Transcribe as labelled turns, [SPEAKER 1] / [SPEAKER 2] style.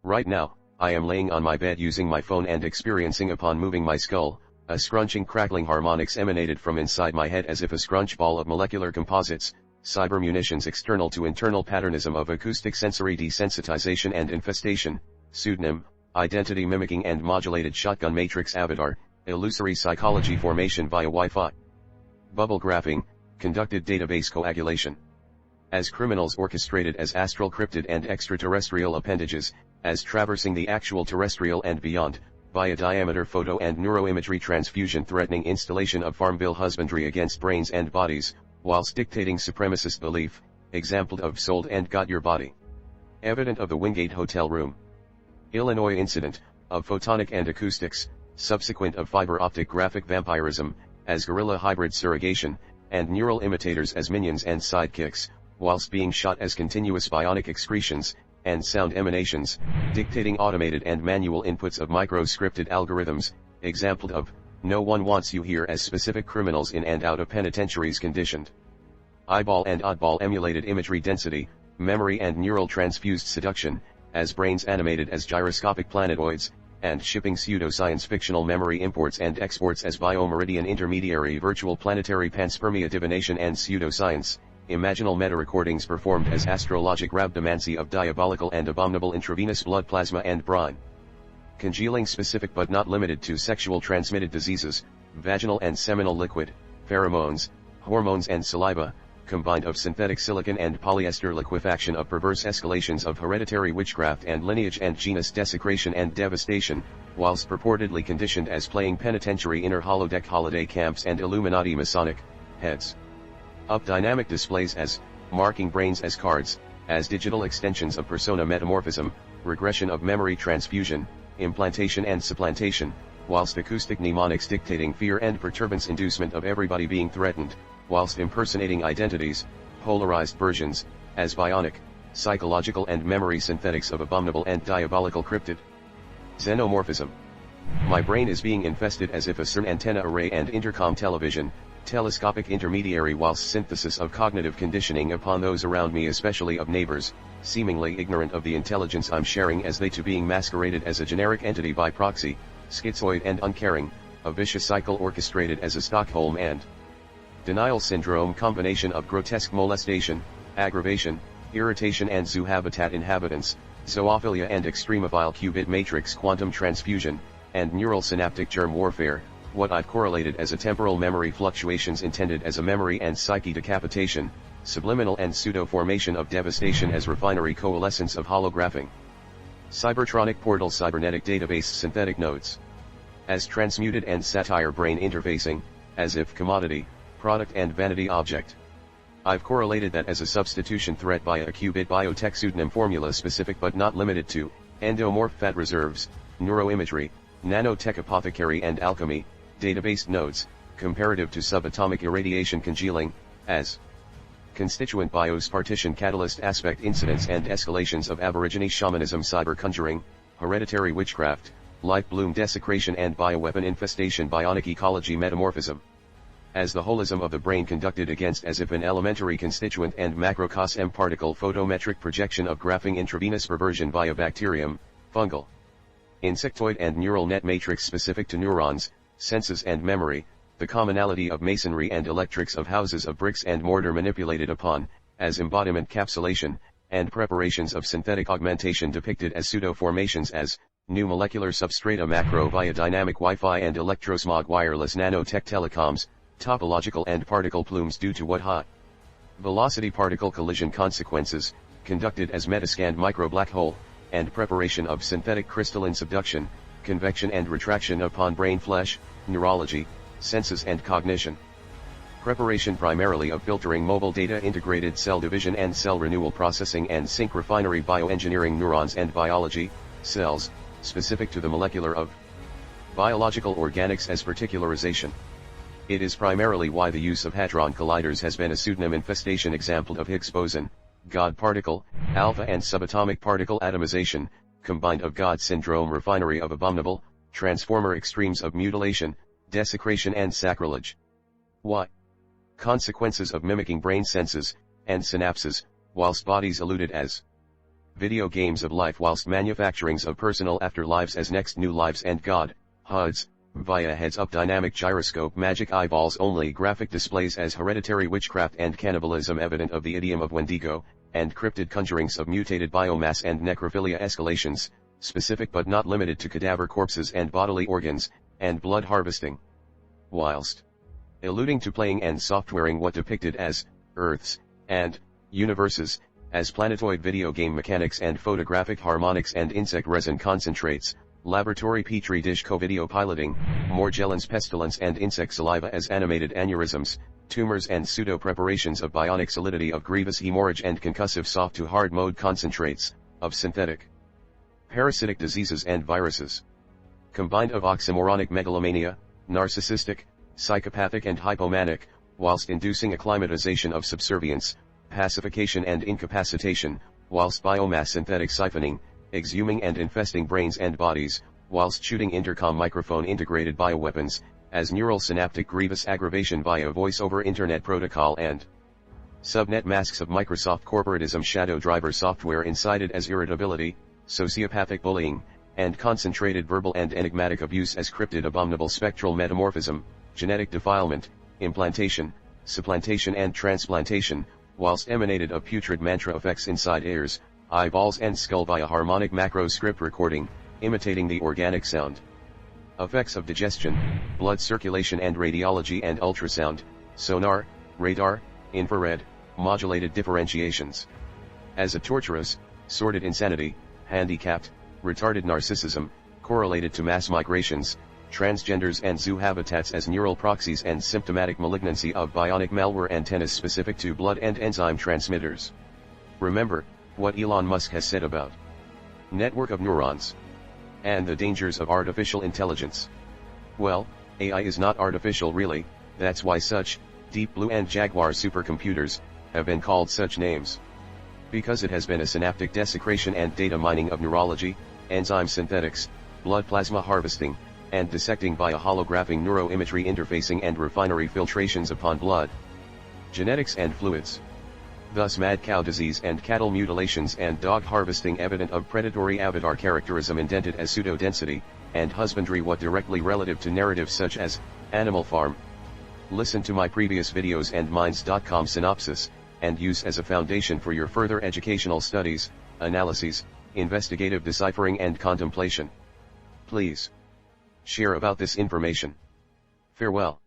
[SPEAKER 1] Right now, I am laying on my bed using my phone and experiencing upon moving my skull, a scrunching crackling harmonics emanated from inside my head as if a scrunch ball of molecular composites, cyber munitions external to internal patternism of acoustic sensory desensitization and infestation, pseudonym, identity mimicking and modulated shotgun matrix avatar, illusory psychology formation via Wi-Fi. Bubble graphing, conducted database coagulation. As criminals orchestrated as astral cryptid and extraterrestrial appendages, as traversing the actual terrestrial and beyond, via diameter photo and neuroimagery transfusion threatening installation of Farmville husbandry against brains and bodies, whilst dictating supremacist belief, exampled of sold and got your body. Evident of the Wingate Hotel room. Illinois incident, of photonic and acoustics, subsequent of fiber optic graphic vampirism, as gorilla hybrid surrogation, and neural imitators as minions and sidekicks, whilst being shot as continuous bionic excretions, and sound emanations, dictating automated and manual inputs of micro-scripted algorithms, exampled of, no one wants you here as specific criminals in and out of penitentiaries conditioned. Eyeball and oddball emulated imagery density, memory and neural transfused seduction, as brains animated as gyroscopic planetoids, and shipping pseudo-science fictional memory imports and exports as biomeridian intermediary virtual planetary panspermia divination and pseudoscience, imaginal meta-recordings performed as astrologic rhabdomancy of diabolical and abominable intravenous blood plasma and brine. Congealing specific but not limited to sexual transmitted diseases, vaginal and seminal liquid, pheromones, hormones and saliva, combined of synthetic silicon and polyester liquefaction of perverse escalations of hereditary witchcraft and lineage and genus desecration and devastation, whilst purportedly conditioned as playing penitentiary inner holodeck holiday camps and Illuminati Masonic heads. Up dynamic displays as, marking brains as cards, as digital extensions of persona metamorphism, regression of memory transfusion, implantation and supplantation, whilst acoustic mnemonics dictating fear and perturbance inducement of everybody being threatened, whilst impersonating identities, polarized versions, as bionic, psychological and memory synthetics of abominable and diabolical cryptid. Xenomorphism. My brain is being infested as if a CERN antenna array and intercom television, telescopic intermediary whilst synthesis of cognitive conditioning upon those around me, especially of neighbors, seemingly ignorant of the intelligence I'm sharing as they too being masqueraded as a generic entity by proxy, schizoid and uncaring, a vicious cycle orchestrated as a Stockholm and denial syndrome combination of grotesque molestation, aggravation, irritation and zoo habitat inhabitants, zoophilia and extremophile qubit matrix quantum transfusion, and neural synaptic germ warfare, what I've correlated as a temporal memory fluctuations intended as a memory and psyche decapitation, subliminal and pseudo-formation of devastation as refinery coalescence of holographing. Cybertronic portal cybernetic database synthetic nodes. As transmuted and satire brain interfacing, as if commodity, product and vanity object. I've correlated that as a substitution threat by a qubit biotech pseudonym formula specific but not limited to, endomorph fat reserves, neuroimagery, nanotech apothecary and alchemy, database nodes, comparative to subatomic irradiation congealing, as constituent BIOS partition catalyst aspect incidents and escalations of aborigine shamanism cyber conjuring, hereditary witchcraft, life bloom desecration and bioweapon infestation bionic ecology metamorphism. As the holism of the brain conducted against as if an elementary constituent and macrocosm particle photometric projection of graphing intravenous perversion via bacterium, fungal, insectoid and neural net matrix specific to neurons, senses and memory, the commonality of masonry and electrics of houses of bricks and mortar manipulated upon, as embodiment capsulation, and preparations of synthetic augmentation depicted as pseudo-formations as, new molecular substrata macro via dynamic Wi-Fi and electrosmog wireless nanotech telecoms, topological and particle plumes due to what hot velocity particle collision consequences, conducted as metascanned micro black hole, and preparation of synthetic crystalline subduction, convection and retraction upon brain flesh, neurology, senses and cognition. Preparation primarily of filtering mobile data integrated cell division and cell renewal processing and sync refinery bioengineering neurons and biology, cells, specific to the molecular of biological organics as particularization. It is primarily why the use of hadron colliders has been a pseudonym infestation example of Higgs boson, God particle, alpha and subatomic particle atomization, combined of God syndrome refinery of abominable, transformer extremes of mutilation, desecration and sacrilege. Why? Consequences of mimicking brain senses, and synapses, whilst bodies eluded as video games of life whilst manufacturings of personal afterlives as next new lives and God, HUDs, via heads-up dynamic gyroscope magic eyeballs only graphic displays as hereditary witchcraft and cannibalism evident of the idiom of Wendigo, and cryptid conjurings of mutated biomass and necrophilia escalations, specific but not limited to cadaver corpses and bodily organs, and blood harvesting. Whilst alluding to playing and softwaring what depicted as Earths and universes, as planetoid video game mechanics and photographic harmonics and insect resin concentrates, laboratory petri dish co-video piloting, Morgellons pestilence and insect saliva as animated aneurysms, tumors and pseudo-preparations of bionic solidity of grievous hemorrhage and concussive soft to hard mode concentrates, of synthetic parasitic diseases and viruses. Combined of oxymoronic megalomania, narcissistic, psychopathic and hypomanic, whilst inducing acclimatization of subservience, pacification and incapacitation, whilst biomass synthetic siphoning, exhuming and infesting brains and bodies, whilst shooting intercom microphone integrated bioweapons, as neural synaptic grievous aggravation via voice over internet protocol and subnet masks of Microsoft corporatism shadow driver software incited as irritability, sociopathic bullying, and concentrated verbal and enigmatic abuse as cryptid abominable spectral metamorphism, genetic defilement, implantation, supplantation and transplantation, whilst emanated of putrid mantra effects inside ears, eyeballs and skull via harmonic macro script recording, imitating the organic sound. Effects of digestion, blood circulation and radiology and ultrasound, sonar, radar, infrared, modulated differentiations. As a torturous, sordid insanity, handicapped, retarded narcissism, correlated to mass migrations, transgenders and zoo habitats as neural proxies and symptomatic malignancy of bionic malware antennas specific to blood and enzyme transmitters. Remember what Elon Musk has said about network of neurons and the dangers of artificial intelligence. Well, AI is not artificial really, that's why such Deep Blue and Jaguar supercomputers have been called such names. Because it has been a synaptic desecration and data mining of neurology, enzyme synthetics, blood plasma harvesting, and dissecting via holographing neuroimagery interfacing and refinery filtrations upon blood, genetics and fluids. Thus mad cow disease and cattle mutilations and dog harvesting evident of predatory avatar characterism indented as pseudo-density, and husbandry what directly relative to narratives such as Animal Farm. Listen to my previous videos and Minds.com synopsis, and use as a foundation for your further educational studies, analyses, investigative deciphering and contemplation. Please share about this information. Farewell.